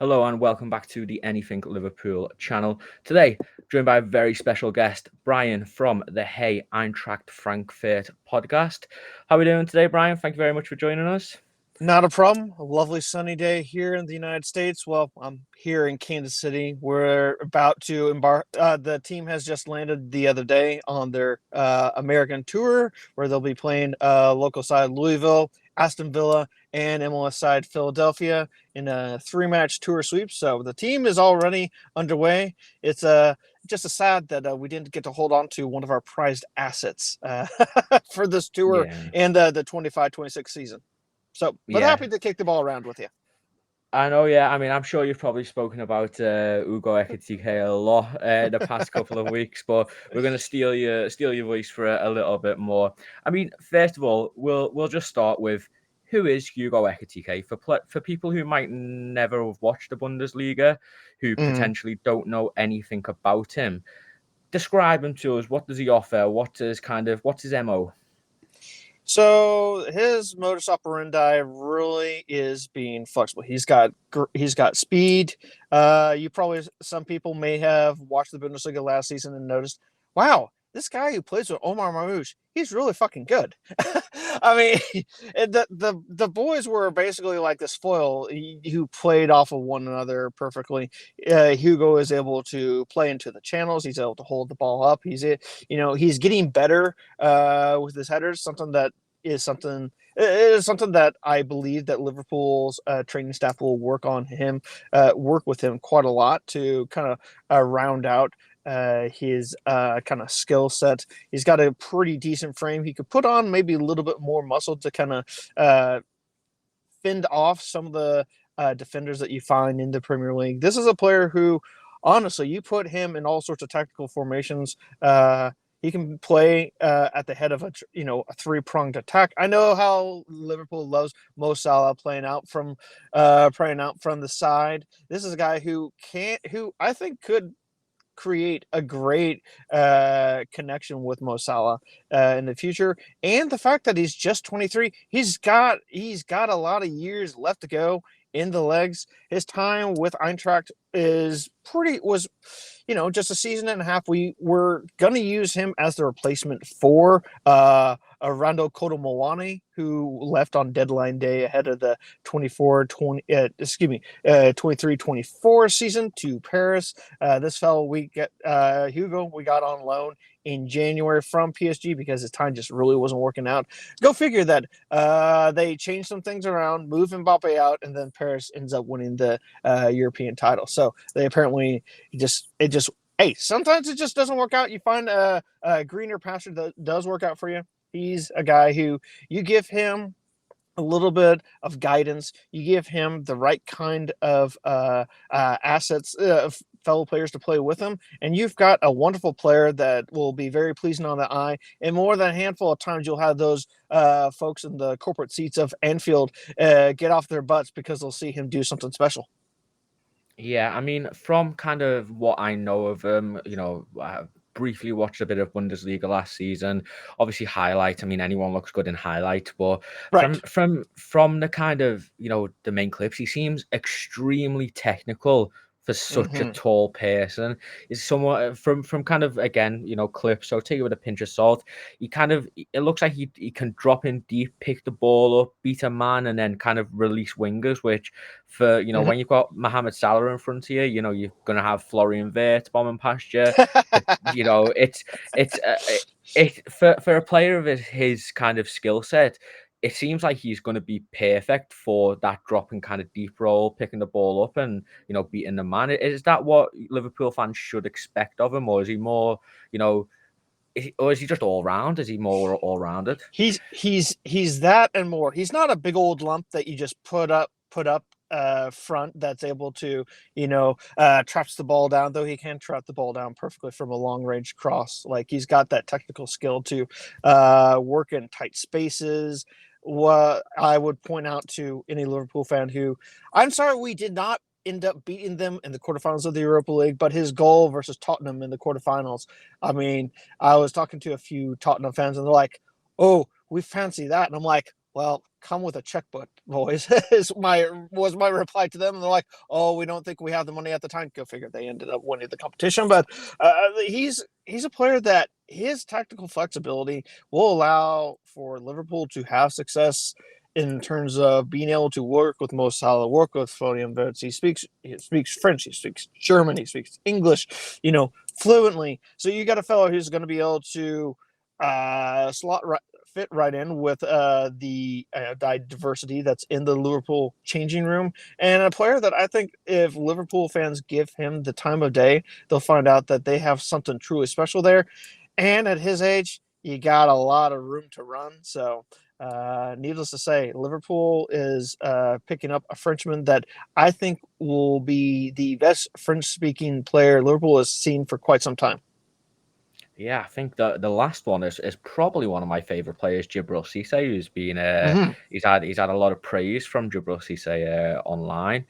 Hello and welcome back to the Anything Liverpool channel. Today, joined by a very special guest, Brian from the Hey Eintracht Frankfurt Podcast. How are we doing today, Brian? Thank you very much for joining us. Not a problem. A lovely sunny day here in the United States. Well, I'm here in Kansas City. We're about to embark. The team has just landed the other day on their American tour, where they'll be playing local side Louisville, Aston Villa, and MLS side Philadelphia in a 3-match tour sweep. So the team is already underway. It's just a sad that we didn't get to hold on to one of our prized assets for this tour and the 25-26 season. So, but happy to kick the ball around with you. I know, I mean, I'm sure you've probably spoken about Hugo Ekitike a lot the past couple of weeks, but we're going to steal your voice for a little bit more. I mean, first of all, we'll just start with who is Hugo Ekitike for people who might never have watched the Bundesliga, who potentially don't know anything about him. Describe him to us. What does he offer? What's his MO? So his modus operandi really is being flexible. He's got speed. Some people may have watched the Bundesliga last season and noticed, wow, this guy who plays with Omar Marmoush, he's really fucking good. I mean, the boys were basically like this foil who played off of one another perfectly. Hugo is able to play into the channels. He's able to hold the ball up. He's getting better with his headers. It is something that I believe that Liverpool's training staff will work with him quite a lot to kind of round out his kind of skill set. He's got a pretty decent frame. He could put on maybe a little bit more muscle to kind of fend off some of the defenders that you find in the Premier League. This is a player who, honestly, you put him in all sorts of tactical formations. He can play at the head of a three-pronged attack. I know how Liverpool loves Mo Salah playing out from the side. This is a guy who I think could create a great connection with Mo Salah in the future. And the fact that he's just 23, he's got a lot of years left to go in the legs. His time with Eintracht was just a season and a half. We were going to use him as the replacement for Randall Kodomowani, who left on deadline day ahead of the 23-24 season to Paris. This fellow, Hugo, we got on loan in January from PSG because his time just really wasn't working out. Go figure that they changed some things around, move Mbappe out, and then Paris ends up winning the European title. So they apparently hey, sometimes it just doesn't work out. You find a greener pasture that does work out for you. He's a guy who you give him a little bit of guidance. You give him the right kind of assets, fellow players to play with him, and you've got a wonderful player that will be very pleasing on the eye. And more than a handful of times, you'll have those folks in the corporate seats of Anfield get off their butts because they'll see him do something special. Yeah, I mean, from kind of what I know of him, I briefly watched a bit of Bundesliga last season. Obviously, highlight. I mean, anyone looks good in highlight, but right. from the kind of the main clips, he seems extremely technical for such a tall person. Is somewhat from kind of, again, clips. So take it with a pinch of salt. It looks like he can drop in deep, pick the ball up, beat a man, and then kind of release wingers. Which for when you've got Mohamed Salah in front of you, you're gonna have Florian Wirtz bombing past you. It's for a player of his kind of skill set. It seems like he's going to be perfect for that dropping kind of deep role, picking the ball up and, beating the man. Is that what Liverpool fans should expect of him? Or is he more, or is he just all round? Is he more all rounded? He's that and more. He's not a big old lump that you just put up front that's able to traps the ball down, though he can trap the ball down perfectly from a long range cross. Like, he's got that technical skill to work in tight spaces. What I would point out to any Liverpool fan who, I'm sorry, we did not end up beating them in the quarterfinals of the Europa League, but his goal versus Tottenham in the quarterfinals. I mean, I was talking to a few Tottenham fans and they're like, oh, we fancy that. And I'm like, well, come with a checkbook, boys. was my reply to them. And they're like, oh, we don't think we have the money at the time. Go figure. They ended up winning the competition. But he's a player that his tactical flexibility will allow for Liverpool to have success in terms of being able to work with Mo Salah, work with Florian Wirtz. He speaks French, he speaks German, he speaks English, fluently. So you got a fellow who's going to be able to fit right in with the diversity that's in the Liverpool changing room, and a player that I think if Liverpool fans give him the time of day, they'll find out that they have something truly special there. And at his age, you got a lot of room to run. So needless to say, Liverpool is picking up a Frenchman that I think will be the best French-speaking player Liverpool has seen for quite some time. Yeah, I think the last one is probably one of my favorite players, Djibril Cissé, who's been he's had a lot of praise from Djibril Cissé online.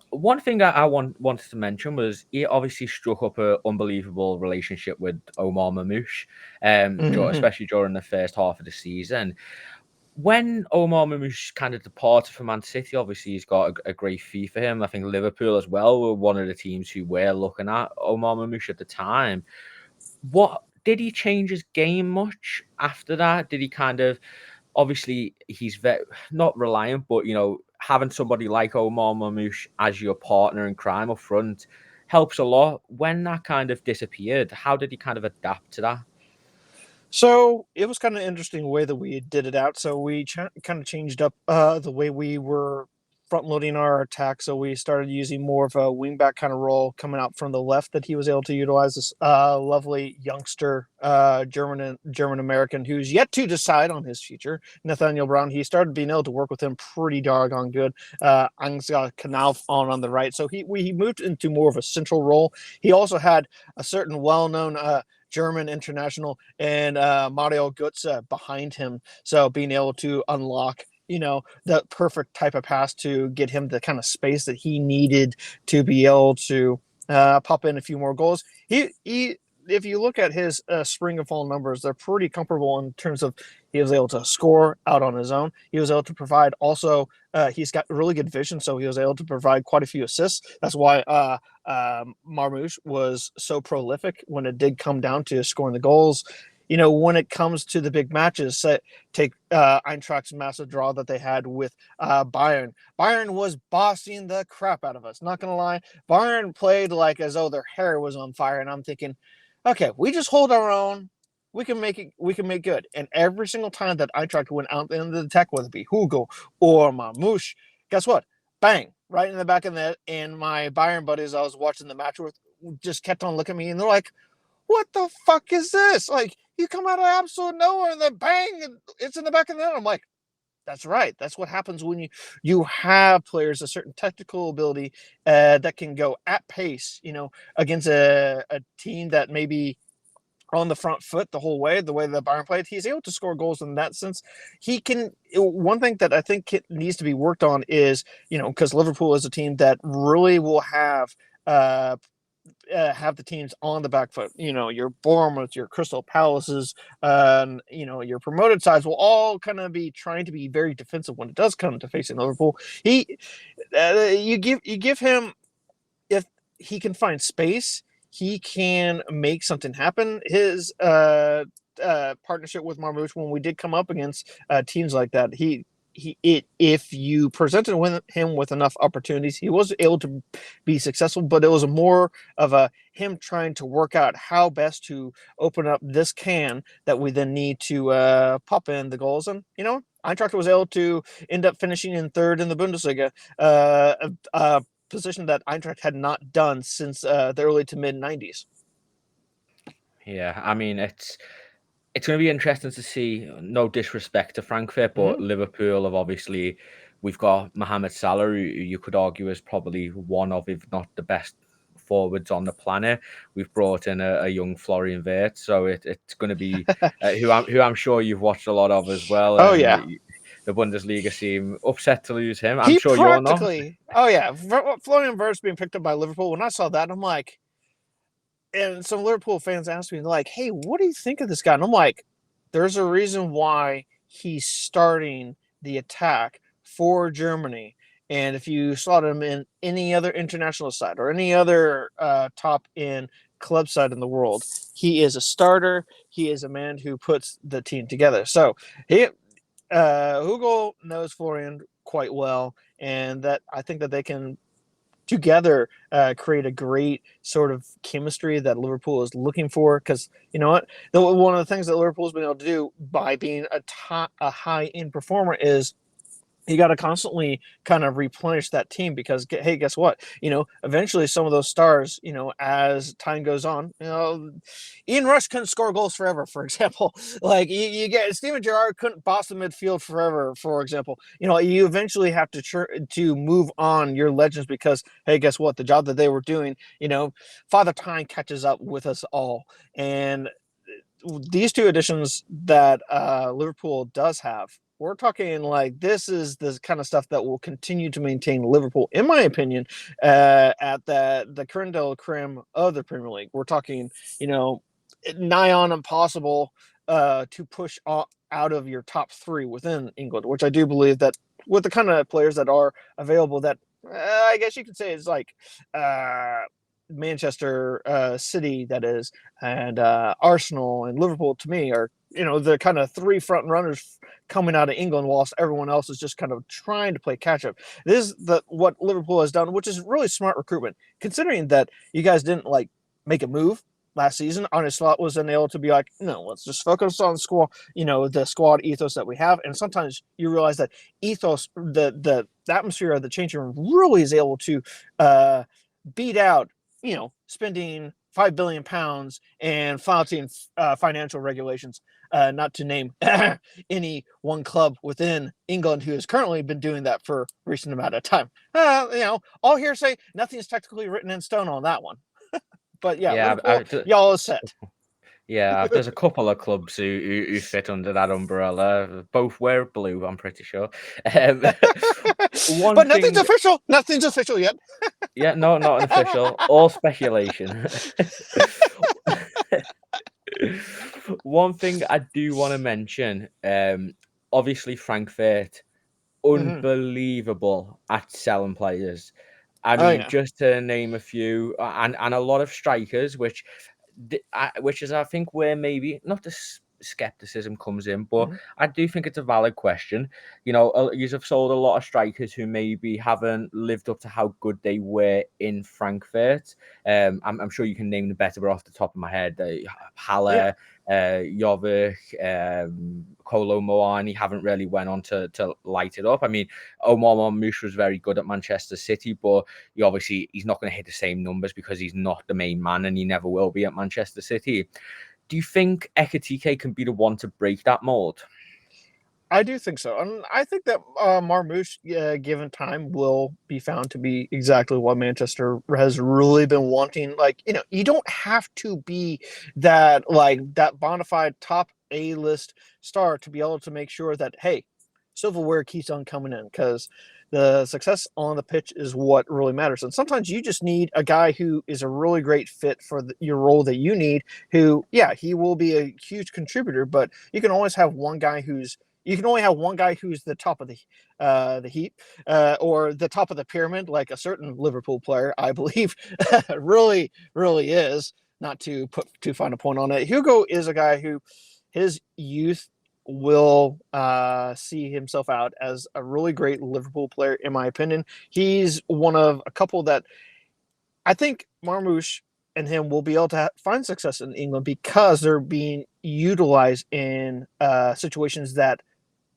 One thing I wanted to mention was he obviously struck up an unbelievable relationship with Omar Mamouche, especially during the first half of the season. When Omar Mamouche kind of departed from Man City, obviously he's got a great fee for him. I think Liverpool as well were one of the teams who were looking at Omar Mamouche at the time. What did he change his game much after that? Did he kind of obviously he's very not reliant, but having somebody like Omar Mamouche as your partner in crime up front helps a lot. When that kind of disappeared, how did he kind of adapt to that? So it was kind of interesting the way that we did it out. So we kind of changed up the way we were front loading our attack. So we started using more of a wingback kind of role coming out from the left that he was able to utilize this lovely youngster German American who's yet to decide on his future, Nathaniel Brown. He started being able to work with him pretty doggone good. Ansgar Knauf on the right. So he moved into more of a central role. He also had a certain well-known German international and Mario Götze behind him. So being able to unlock, the perfect type of pass to get him the kind of space that he needed to be able to pop in a few more goals. If you look at his spring and fall numbers, they're pretty comparable in terms of he was able to score out on his own. He was able to provide also, he's got really good vision, so he was able to provide quite a few assists. That's why Marmouche was so prolific when it did come down to scoring the goals. When it comes to the big matches, take Eintracht's massive draw that they had with Bayern. Bayern was bossing the crap out of us. Not going to lie. Bayern played like as though their hair was on fire, and I'm thinking, okay, we just hold our own. We can make it. We can make good. And every single time that Eintracht went out into the attack, whether it be Hugo or Marmouche, guess what? Bang! Right in the back of the net. And my Bayern buddies I was watching the match with just kept on looking at me, and they're like, what the fuck is this? Like, you come out of absolute nowhere and then bang, it's in the back of the net. I'm like, that's right. That's what happens when you have players a certain technical ability that can go at pace, against a team that maybe on the front foot the whole way, the way that Bayern played. He's able to score goals in that sense. He can. One thing that I think needs to be worked on is, because Liverpool is a team that really will have the teams on the back foot. Your Bournemouth, your Crystal Palaces, your promoted sides will all kind of be trying to be very defensive when it does come to facing Liverpool. You give him, if he can find space, he can make something happen. His partnership with Marmouche, when we did come up against teams like that, if you presented him with enough opportunities, he was able to be successful, but it was more of him trying to work out how best to open up this can that we then need to pop in the goals. And, Eintracht was able to end up finishing in third in the Bundesliga, a position that Eintracht had not done since the early to mid 90s. Yeah, I mean, it's going to be interesting to see. No disrespect to Frankfurt, but Liverpool have obviously, we've got Mohamed Salah, who you could argue is probably one of, if not the best forwards on the planet. We've brought in a young Florian Wirtz, so it's going to be who I'm sure you've watched a lot of as well. Oh yeah. The Bundesliga seem upset to lose him. I'm sure you're not. Oh yeah, Florian Wirtz being picked up by Liverpool. When I saw that, I'm like, and some Liverpool fans asked me, like, hey, what do you think of this guy? And I'm like, there's a reason why he's starting the attack for Germany. And if you slot him in any other international side or any other top end club side in the world, he is a starter. He is a man who puts the team together. So Hugo knows Florian quite well, and that I think that they can together create a great sort of chemistry that Liverpool is looking for. Because you know what, one of the things that Liverpool's been able to do by being a high end performer is you got to constantly kind of replenish that team because, hey, guess what? Eventually some of those stars, as time goes on, Ian Rush couldn't score goals forever, for example. Like you get Steven Gerrard couldn't boss the midfield forever, for example. You eventually have to move on your legends because, hey, guess what? The job that they were doing, Father Time catches up with us all. And these two additions that Liverpool does have, we're talking like this is the kind of stuff that will continue to maintain Liverpool, in my opinion, at the creme de la creme of the Premier League. We're talking, nigh on impossible to push out of your top three within England, which I do believe that with the kind of players that are available, that I guess you could say is like Manchester City, that is, and Arsenal and Liverpool, to me, are the kind of three front runners coming out of England, whilst everyone else is just kind of trying to play catch up. This is what Liverpool has done, which is really smart recruitment, considering that you guys didn't like make a move last season. Arne Slot was unable to be like, no, let's just focus on the squad ethos that we have. And sometimes you realize that ethos, the atmosphere of the changing room really is able to beat out, spending £5 billion and flouting financial regulations, not to name any one club within England who has currently been doing that for a recent amount of time. All hearsay, nothing is technically written in stone on that one. But yeah, Liverpool, y'all is set. Yeah, there's a couple of clubs who fit under that umbrella. Both wear blue, I'm pretty sure. But nothing's official. Nothing's official yet. Yeah, no, not an official. All speculation. One thing I do want to mention, obviously Frankfurt, unbelievable at selling players. I mean, just to name a few, and a lot of strikers, which is, I think, where maybe not the skepticism comes in, but I do think it's a valid question. You've sold a lot of strikers who maybe haven't lived up to how good they were in Frankfurt. I'm sure you can name the better, but off the top of my head, Haller, Jovic, Kolo Muani haven't really went on to light it up. I mean, Omar Marmoush was very good at Manchester City, but he's not going to hit the same numbers because he's not the main man, and he never will be at Manchester City. Do you think Ekitike can be the one to break that mold? I do think so. And I think that Marmoush, given time, will be found to be exactly what Manchester has really been wanting. Like, you don't have to be that bona fide top A-list star to be able to make sure that, hey, silverware keeps on coming in, because the success on the pitch is what really matters. And sometimes you just need a guy who is a really great fit for your role that you need, who, he will be a huge contributor, but you can always have one guy who's the top of the heap, or the top of the pyramid, like a certain Liverpool player, I believe, really, really is. Not to put too fine a point on it, Hugo is a guy who his youth will see himself out as a really great Liverpool player, in my opinion. He's one of a couple that I think Marmoush and him will be able to find success in England because they're being utilized in situations that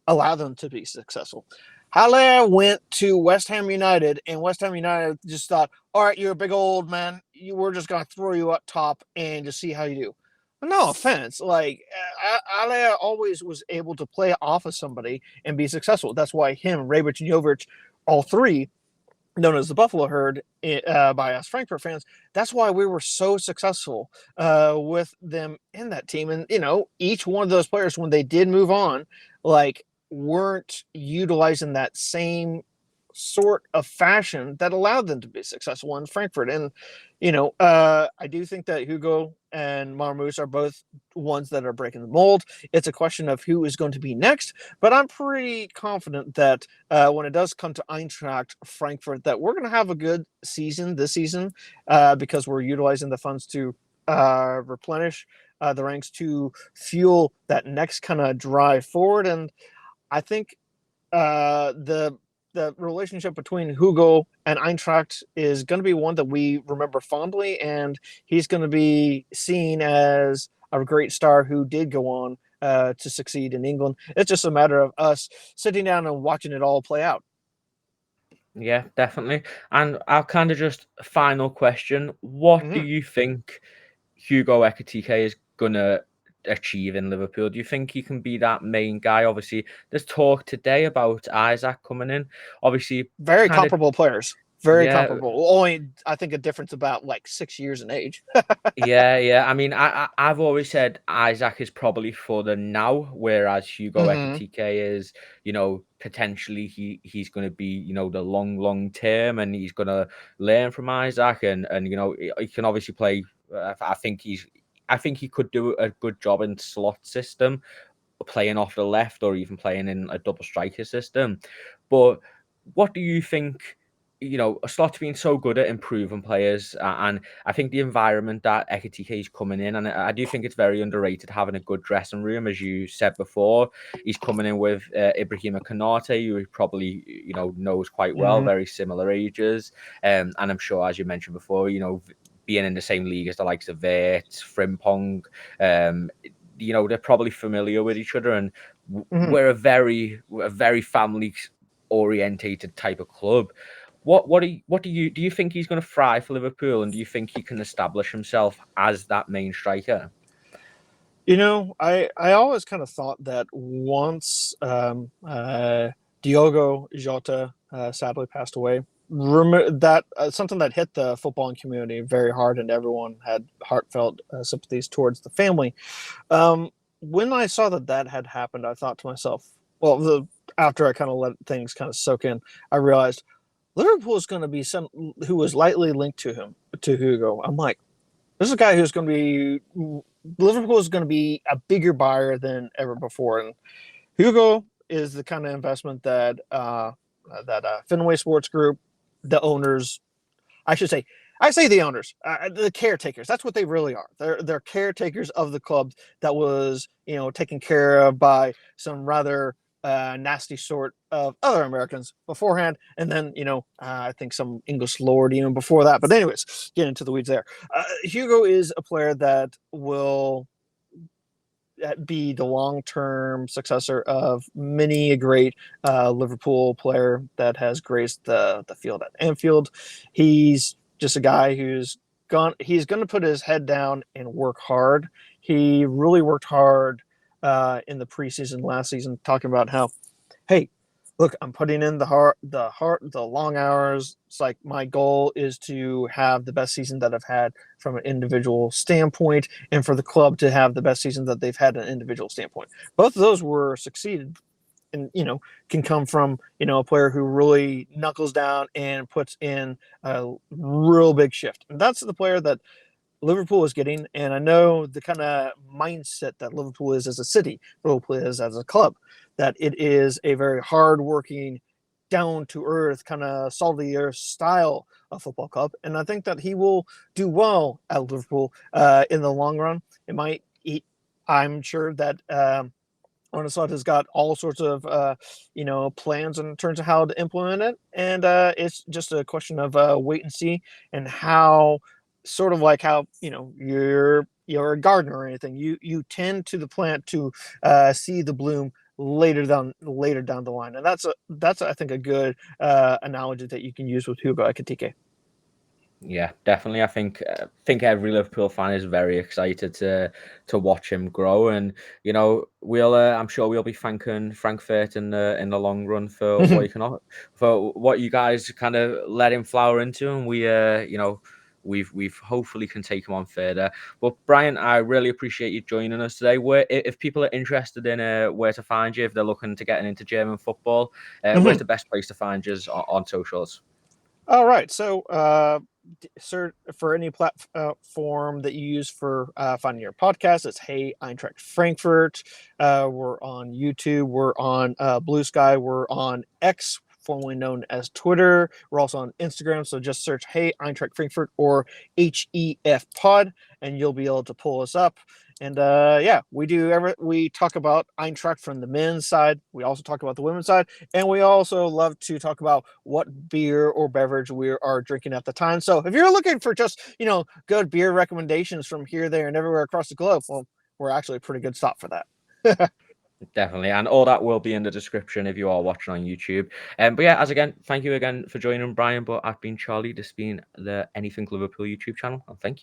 allow them to be successful. Haller went to West Ham United, and West Ham United just thought, all right, you're a big old man. We're just going to throw you up top and just see how you do. No offense. Like, Haller always was able to play off of somebody and be successful. That's why him, Rebic, and Jovic, all three, known as the Buffalo Herd by us Frankfurt fans, that's why we were so successful with them in that team. And, each one of those players, when they did move on, weren't utilizing that same sort of fashion that allowed them to be successful in Frankfurt. And, I do think that Hugo and Marmoush are both ones that are breaking the mold. It's a question of who is going to be next, but I'm pretty confident that when it does come to Eintracht Frankfurt, that we're going to have a good season this season because we're utilizing the funds to replenish the ranks to fuel that next kind of drive forward. And I think the relationship between Hugo and Eintracht is going to be one that we remember fondly, and he's going to be seen as a great star who did go on to succeed in England. It's just a matter of us sitting down and watching it all play out. Yeah, definitely. And I'll kind of just final question: what do you think Hugo Ekitike is gonna achieve in Liverpool? Do you think he can be that main guy? Obviously, there's talk today about Isaac coming in. Obviously, Very kind of comparable players. Very yeah, comparable. Only, I think, a difference about like 6 years in age. yeah. I mean, I've always said Isaac is probably for the now, whereas Hugo Mm-hmm. Ekitike is, potentially he's going to be, the long term, and he's going to learn from Isaac, and he can obviously play. I think he could do a good job in slot system, playing off the left, or even playing in a double striker system. But what do you think? Slot's been so good at improving players, and I think the environment that Ekitike is coming in, and I do think it's very underrated having a good dressing room, as you said before. He's coming in with Ibrahima Konate, who he probably knows quite well, Mm-hmm. very similar ages, and I'm sure, as you mentioned before, being in the same league as the likes of Wirtz, Frimpong, they're probably familiar with each other, and Mm-hmm. we're a very family orientated type of club. What do you think he's going to thrive for Liverpool, and do you think he can establish himself as that main striker? I always kind of thought that once Diogo Jota sadly passed away, that something that hit the footballing community very hard, and everyone had heartfelt sympathies towards the family. When I saw that had happened, I thought to myself, well, after I kind of let things kind of soak in, I realized Liverpool is going to be some who was lightly linked to Hugo. I'm like, this is a guy who's going to be Liverpool is going to be a bigger buyer than ever before, and Hugo is the kind of investment that Fenway Sports Group, the owners, I say the owners, the caretakers. That's what they really are. They're caretakers of the club that was taken care of by some rather nasty sort of other Americans beforehand, and then I think some English lord even before that. But anyways, get into the weeds there. Hugo is a player that will be the long-term successor of many a great Liverpool player that has graced the field at Anfield. He's just a guy he's going to put his head down and work hard. He really worked hard in the preseason last season, talking about how, hey, look, I'm putting in the long hours. It's like my goal is to have the best season that I've had from an individual standpoint, and for the club to have the best season that they've had an individual standpoint. Both of those were succeeded, and can come from a player who really knuckles down and puts in a real big shift. And that's the player that Liverpool is getting, and I know the kind of mindset that Liverpool is as a city, Liverpool is as a club, that it is a very hard-working, down-to-earth, kind of salt-of-the-earth style of football club, and I think that he will do well at Liverpool in the long run. I'm sure that Arneslot has got all sorts of plans in terms of how to implement it, and it's just a question of wait and see, and how sort of like how you're a gardener or anything. You tend to the plant to see the bloom later down the line, and that's I think a good analogy that you can use with Hugo Ekitike. Yeah, definitely. I think every Liverpool fan is very excited to watch him grow, and we'll I'm sure we'll be thanking Frankfurt in the long run for for what you guys kind of let him flower into, and we've hopefully can take him on further. But Brian, I really appreciate you joining us today. If people are interested in where to find you, if they're looking to get into German football, where's the best place to find you on socials? All right, so search for any platform that you use for finding your podcast. It's Hey Eintracht Frankfurt. We're on YouTube. We're on Blue Sky. We're on X, formerly known as Twitter. We're also on Instagram. So just search Hey Eintracht Frankfurt or HEF Pod, and you'll be able to pull us up. And we talk about Eintracht from the men's side. We also talk about the women's side, and we also love to talk about what beer or beverage we are drinking at the time. So if you're looking for just good beer recommendations from here, there, and everywhere across the globe, well, we're actually a pretty good stop for that. Definitely, and all that will be in the description if you are watching on YouTube. But yeah, thank you again for joining, Brian. But I've been Charlie. This has been the Anything Liverpool YouTube channel, and thank you.